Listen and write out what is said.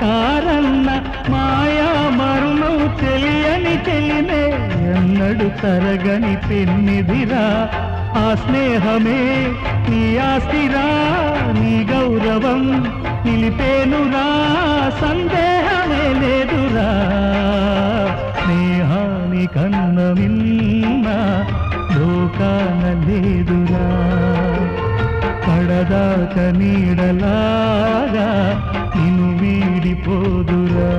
మమకారన్న మాయా మరుణం తెలియని చెలినే ఎన్నడు తరగని పెన్నిదిరా ఆ స్నేహమే నీ ఆస్తిరా నీ గౌరవం నిలిపేనురా సందేహమే లేదురా స్నేహాని కన్న మిన్న లోకాన లేదురా పడదాక నీడలాగా నిన్ను వీడిపోదురా